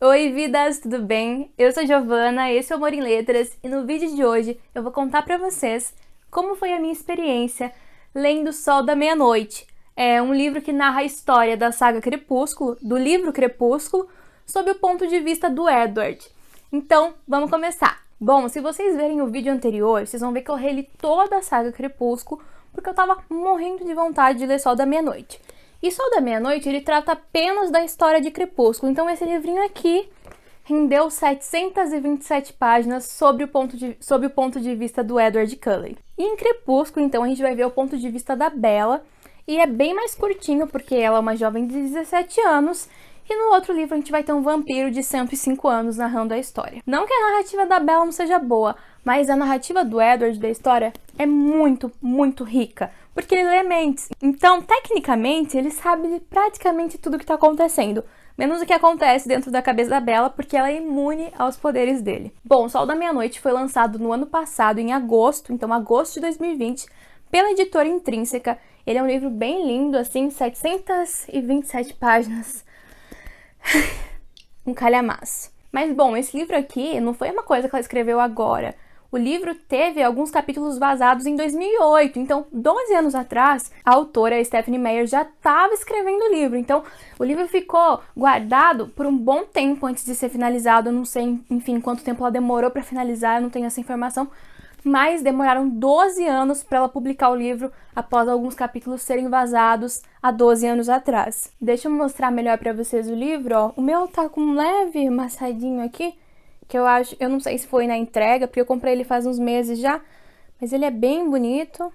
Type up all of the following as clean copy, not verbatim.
Oi, vidas, tudo bem? Eu sou Giovana, esse é o Amor em Letras e no vídeo de hoje eu vou contar pra vocês como foi a minha experiência lendo Sol da Meia-Noite. É um livro que narra a história da saga Crepúsculo, do livro Crepúsculo, sob o ponto de vista do Edward. Então, vamos começar. Bom, se vocês verem o vídeo anterior, vocês vão ver que eu reli toda a saga Crepúsculo porque eu tava morrendo de vontade de ler Sol da Meia-Noite. E Sol da Meia-Noite, ele trata apenas da história de Crepúsculo. Então esse livrinho aqui rendeu 727 páginas sob o ponto de vista do Edward Cullen. E em Crepúsculo, então, a gente vai ver o ponto de vista da Bella. E é bem mais curtinho, porque ela é uma jovem de 17 anos. E no outro livro a gente vai ter um vampiro de 105 anos narrando a história. Não que a narrativa da Bella não seja boa, mas a narrativa do Edward da história é muito, muito rica. Porque ele lê mentes. Então, tecnicamente, ele sabe praticamente tudo o que está acontecendo. Menos o que acontece dentro da cabeça da Bella, porque ela é imune aos poderes dele. Bom, Sol da Meia-Noite foi lançado no ano passado, em agosto, então agosto de 2020, pela editora Intrínseca. Ele é um livro bem lindo, assim, 727 páginas. Um calhamaço. Mas, bom, esse livro aqui não foi uma coisa que ela escreveu agora. O livro teve alguns capítulos vazados em 2008, então 12 anos atrás, a autora Stephenie Meyer já estava escrevendo o livro. Então o livro ficou guardado por um bom tempo antes de ser finalizado. Eu não sei, enfim, quanto tempo ela demorou para finalizar, eu não tenho essa informação. Mas demoraram 12 anos para ela publicar o livro após alguns capítulos serem vazados há 12 anos atrás. Deixa eu mostrar melhor para vocês o livro, ó. O meu tá com um leve amassadinho aqui, que eu não sei se foi na entrega, porque eu comprei ele faz uns meses já, mas ele é bem bonito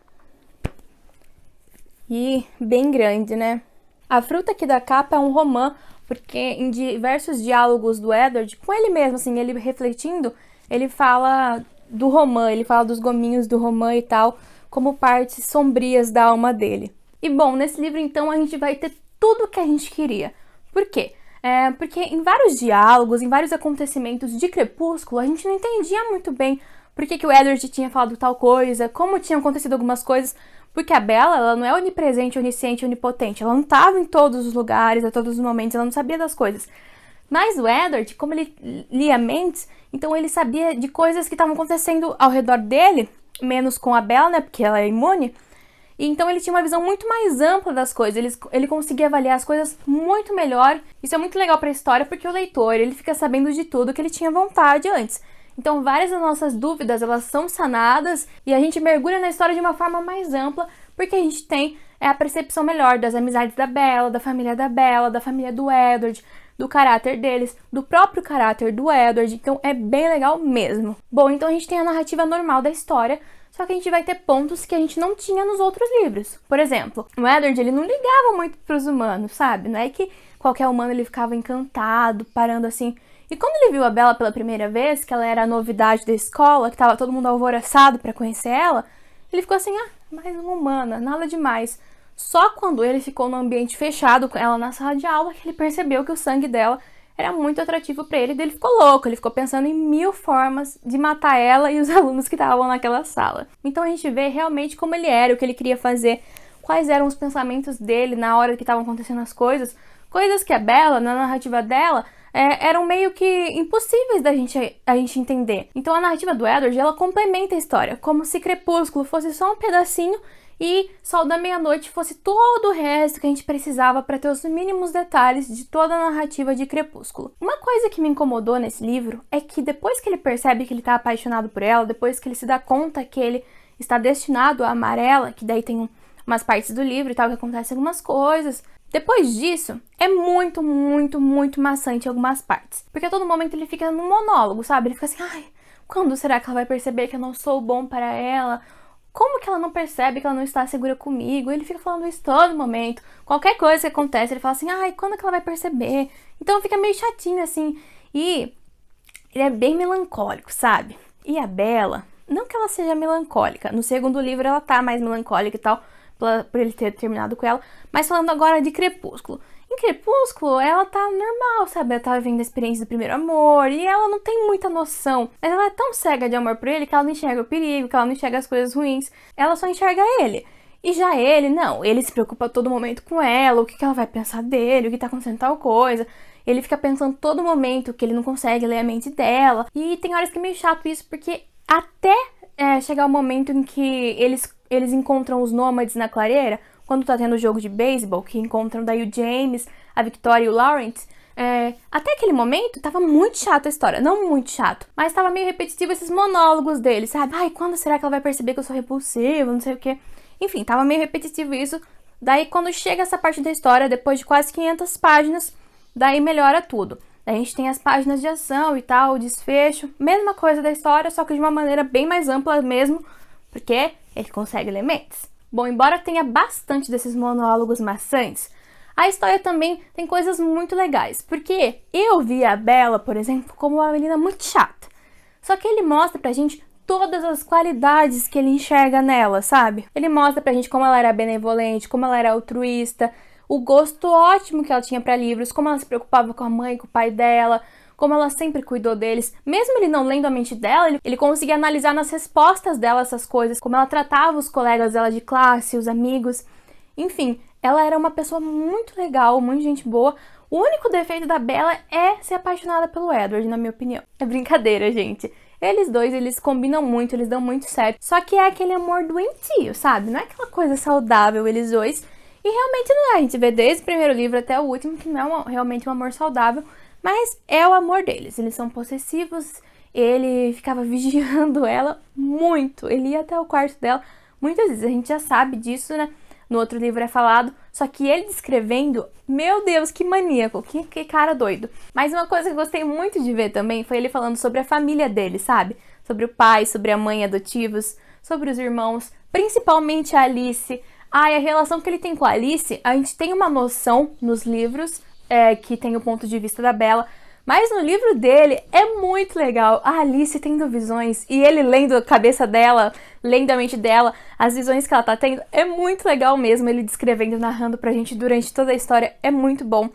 e bem grande, né? A fruta aqui da capa é um romã, porque em diversos diálogos do Edward, com ele mesmo, assim, ele refletindo, ele fala do romã, ele fala dos gominhos do romã e tal, como partes sombrias da alma dele. E bom, nesse livro então a gente vai ter tudo o que a gente queria. Por quê? Porque em vários diálogos, em vários acontecimentos de Crepúsculo, a gente não entendia muito bem por que o Edward tinha falado tal coisa, como tinham acontecido algumas coisas, porque a Bella, ela não é onipresente, onisciente, onipotente, ela não estava em todos os lugares, a todos os momentos, ela não sabia das coisas. Mas o Edward, como ele lia mentes, então ele sabia de coisas que estavam acontecendo ao redor dele, menos com a Bella, né, porque ela é imune. E então ele tinha uma visão muito mais ampla das coisas, ele conseguia avaliar as coisas muito melhor. Isso é muito legal para a história, porque o leitor, ele fica sabendo de tudo que ele tinha vontade antes. Então várias das nossas dúvidas, elas são sanadas e a gente mergulha na história de uma forma mais ampla, porque a gente tem a percepção melhor das amizades da Bella, da família do Edward, do caráter deles, do próprio caráter do Edward. Então é bem legal mesmo. Bom, então a gente tem a narrativa normal da história, só que a gente vai ter pontos que a gente não tinha nos outros livros. Por exemplo, o Edward, ele não ligava muito pros humanos, sabe? Não é que qualquer humano ele ficava encantado, parando assim. E quando ele viu a Bella pela primeira vez, que ela era a novidade da escola, que tava todo mundo alvoroçado pra conhecer ela, ele ficou assim, mais uma humana, nada demais. Só quando ele ficou no ambiente fechado com ela na sala de aula que ele percebeu que o sangue dela era muito atrativo pra ele, e ele ficou louco, ele ficou pensando em 1000 formas de matar ela e os alunos que estavam naquela sala. Então a gente vê realmente como ele era, o que ele queria fazer, quais eram os pensamentos dele na hora que estavam acontecendo as coisas que a Bella, na narrativa dela, eram meio que impossíveis da gente entender. Então a narrativa do Edward, ela complementa a história, como se Crepúsculo fosse só um pedacinho e Sol da Meia-Noite fosse todo o resto que a gente precisava para ter os mínimos detalhes de toda a narrativa de Crepúsculo. Uma coisa que me incomodou nesse livro é que depois que ele percebe que ele está apaixonado por ela, depois que ele se dá conta que ele está destinado a amar ela, que daí tem umas partes do livro e tal, que acontecem algumas coisas, depois disso, é muito, muito, muito maçante em algumas partes. Porque a todo momento ele fica num monólogo, sabe? Ele fica assim, quando será que ela vai perceber que eu não sou bom para ela? Como que ela não percebe que ela não está segura comigo? Ele fica falando isso todo momento. Qualquer coisa que acontece, ele fala assim, quando que ela vai perceber? Então fica meio chatinho, assim. E ele é bem melancólico, sabe? E a Bella, não que ela seja melancólica. No segundo livro ela tá mais melancólica e tal, por ele ter terminado com ela. Mas falando agora de Crepúsculo. Em Crepúsculo, ela tá normal, sabe? Ela tá vivendo a experiência do primeiro amor e ela não tem muita noção. Mas ela é tão cega de amor por ele que ela não enxerga o perigo, que ela não enxerga as coisas ruins. Ela só enxerga ele. E já ele, não. Ele se preocupa a todo momento com ela, o que ela vai pensar dele, o que tá acontecendo tal coisa. ele fica pensando todo momento que ele não consegue ler a mente dela. E tem horas que é meio chato isso, porque até chegar o momento em que eles encontram os nômades na clareira, quando tá tendo o jogo de beisebol, que encontram daí o James, a Victoria e o Lawrence, até aquele momento tava muito chato a história, não muito chato, mas tava meio repetitivo esses monólogos dele, sabe? Ai, quando será que ela vai perceber que eu sou repulsiva, não sei o quê. Enfim, tava meio repetitivo isso. Daí quando chega essa parte da história, depois de quase 500 páginas, daí melhora tudo. Daí a gente tem as páginas de ação e tal, o desfecho, mesma coisa da história, só que de uma maneira bem mais ampla mesmo, porque ele consegue ler mentes. Bom, embora tenha bastante desses monólogos maçantes, a história também tem coisas muito legais, porque eu vi a Bella, por exemplo, como uma menina muito chata. Só que ele mostra pra gente todas as qualidades que ele enxerga nela, sabe? Ele mostra pra gente como ela era benevolente, como ela era altruísta, o gosto ótimo que ela tinha pra livros, como ela se preocupava com a mãe, com o pai dela, como ela sempre cuidou deles. Mesmo ele não lendo a mente dela, ele conseguia analisar nas respostas dela essas coisas, como ela tratava os colegas dela de classe, os amigos. Enfim, ela era uma pessoa muito legal, muito gente boa. O único defeito da Bella é ser apaixonada pelo Edward, na minha opinião. É brincadeira, gente. Eles dois, eles combinam muito, eles dão muito certo. Só que é aquele amor doentio, sabe? Não é aquela coisa saudável, eles dois. E realmente não é. A gente vê desde o primeiro livro até o último que não é realmente um amor saudável. Mas é o amor deles. Eles são possessivos. Ele ficava vigiando ela muito. Ele ia até o quarto dela muitas vezes. A gente já sabe disso, né? No outro livro é falado. Só que ele descrevendo, meu Deus, que maníaco. Que cara doido. Mas uma coisa que eu gostei muito de ver também foi ele falando sobre a família dele, sabe? Sobre o pai, sobre a mãe adotivos, sobre os irmãos. Principalmente a Alice. Ai, a relação que ele tem com a Alice, a gente tem uma noção nos livros, que tem o ponto de vista da Bella, mas no livro dele é muito legal. A Alice tendo visões e ele lendo a cabeça dela, lendo a mente dela, as visões que ela tá tendo, é muito legal mesmo, ele descrevendo, narrando pra gente durante toda a história, é muito bom.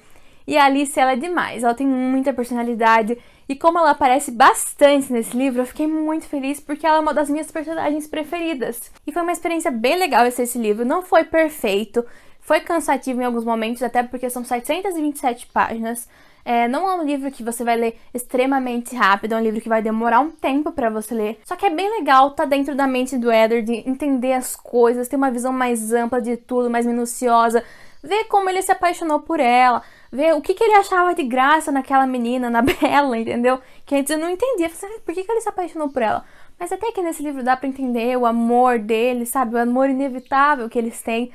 E a Alice, ela é demais, ela tem muita personalidade, e como ela aparece bastante nesse livro, eu fiquei muito feliz porque ela é uma das minhas personagens preferidas. E foi uma experiência bem legal esse livro, não foi perfeito, foi cansativo em alguns momentos, até porque são 727 páginas. Não é um livro que você vai ler extremamente rápido, é um livro que vai demorar um tempo pra você ler. Só que é bem legal, tá dentro da mente do Edward, entender as coisas, ter uma visão mais ampla de tudo, mais minuciosa, ver como ele se apaixonou por ela, ver o que ele achava de graça naquela menina, na Bella, entendeu? Que antes eu não entendia, por que ele se apaixonou por ela? Mas até que nesse livro dá pra entender o amor dele, sabe? O amor inevitável que eles têm.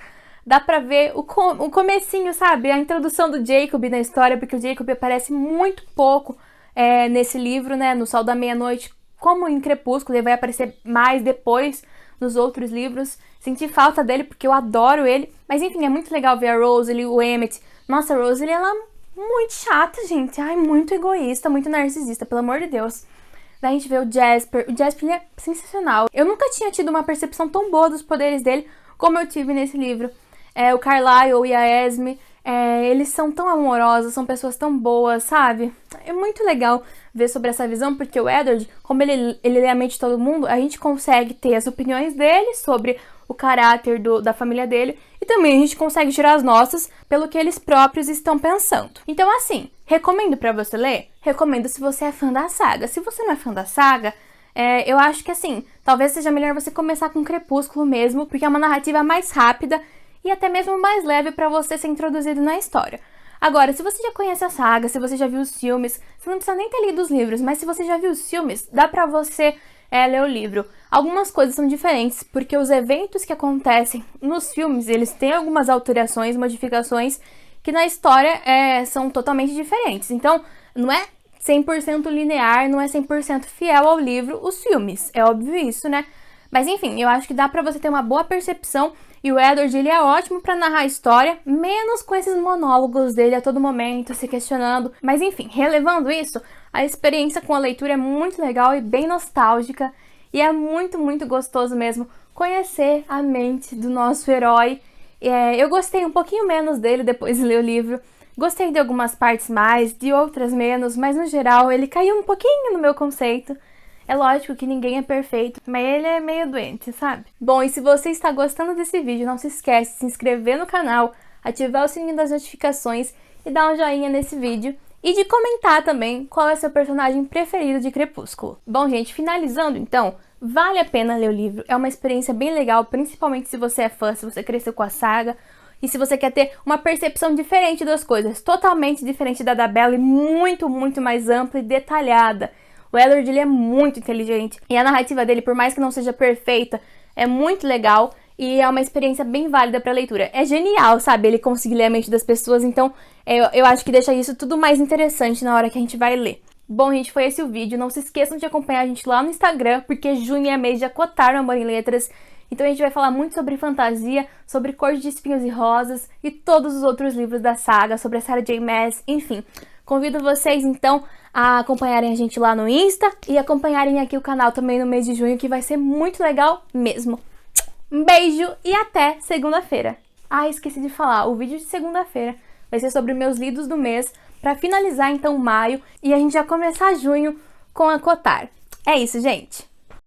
Dá pra ver o comecinho, sabe? A introdução do Jacob na história, porque o Jacob aparece muito pouco nesse livro, né? No Sol da Meia-Noite, como em Crepúsculo, ele vai aparecer mais depois nos outros livros. Senti falta dele, porque eu adoro ele. Mas enfim, é muito legal ver a Rosalie, o Emmett. Nossa, a Rosalie, ela é muito chata, gente. Ai, muito egoísta, muito narcisista, pelo amor de Deus. Daí a gente vê o Jasper. O Jasper, ele é sensacional. Eu nunca tinha tido uma percepção tão boa dos poderes dele como eu tive nesse livro. O Carlisle e a Esme, eles são tão amorosos, são pessoas tão boas, sabe? É muito legal ver sobre essa visão, porque o Edward, como ele lê a mente de todo mundo, a gente consegue ter as opiniões dele sobre o caráter da família dele, e também a gente consegue tirar as nossas pelo que eles próprios estão pensando. Então, assim, recomendo pra você ler? Recomendo se você é fã da saga. Se você não é fã da saga, eu acho que, assim, talvez seja melhor você começar com Crepúsculo mesmo, porque é uma narrativa mais rápida e até mesmo mais leve para você ser introduzido na história. Agora, se você já conhece a saga, se você já viu os filmes, você não precisa nem ter lido os livros, mas se você já viu os filmes, dá pra você ler o livro. Algumas coisas são diferentes, porque os eventos que acontecem nos filmes, eles têm algumas alterações, modificações, que na história são totalmente diferentes. Então, não é 100% linear, não é 100% fiel ao livro, os filmes. É óbvio isso, né? Mas enfim, eu acho que dá pra você ter uma boa percepção. E o Edward, ele é ótimo pra narrar a história, menos com esses monólogos dele a todo momento, se questionando. Mas enfim, relevando isso, a experiência com a leitura é muito legal e bem nostálgica. E é muito, muito gostoso mesmo conhecer a mente do nosso herói. Eu gostei um pouquinho menos dele depois de ler o livro. Gostei de algumas partes mais, de outras menos, mas no geral ele caiu um pouquinho no meu conceito. É lógico que ninguém é perfeito, mas ele é meio doente, sabe? Bom, e se você está gostando desse vídeo, não se esquece de se inscrever no canal, ativar o sininho das notificações e dar um joinha nesse vídeo. e de comentar também qual é seu personagem preferido de Crepúsculo. Bom, gente, finalizando então, vale a pena ler o livro, é uma experiência bem legal, principalmente se você é fã, se você cresceu com a saga, e se você quer ter uma percepção diferente das coisas, totalmente diferente da Bella e muito, muito mais ampla e detalhada. O Edward, ele é muito inteligente, e a narrativa dele, por mais que não seja perfeita, é muito legal, e é uma experiência bem válida para leitura. É genial, sabe, ele conseguir ler a mente das pessoas, então eu acho que deixa isso tudo mais interessante na hora que a gente vai ler. Bom, gente, foi esse o vídeo. Não se esqueçam de acompanhar a gente lá no Instagram, porque junho é mês de acotar no Amor em Letras. Então a gente vai falar muito sobre fantasia, sobre Cor de Espinhos e Rosas e todos os outros livros da saga, sobre a Sarah J. Maas, enfim. Convido vocês, então, a acompanharem a gente lá no Insta e acompanharem aqui o canal também no mês de junho, que vai ser muito legal mesmo. Um beijo e até segunda-feira. Ah, esqueci de falar, o vídeo de segunda-feira vai ser sobre meus lidos do mês, para finalizar então maio e a gente já começar junho com a Cotar. É isso, gente!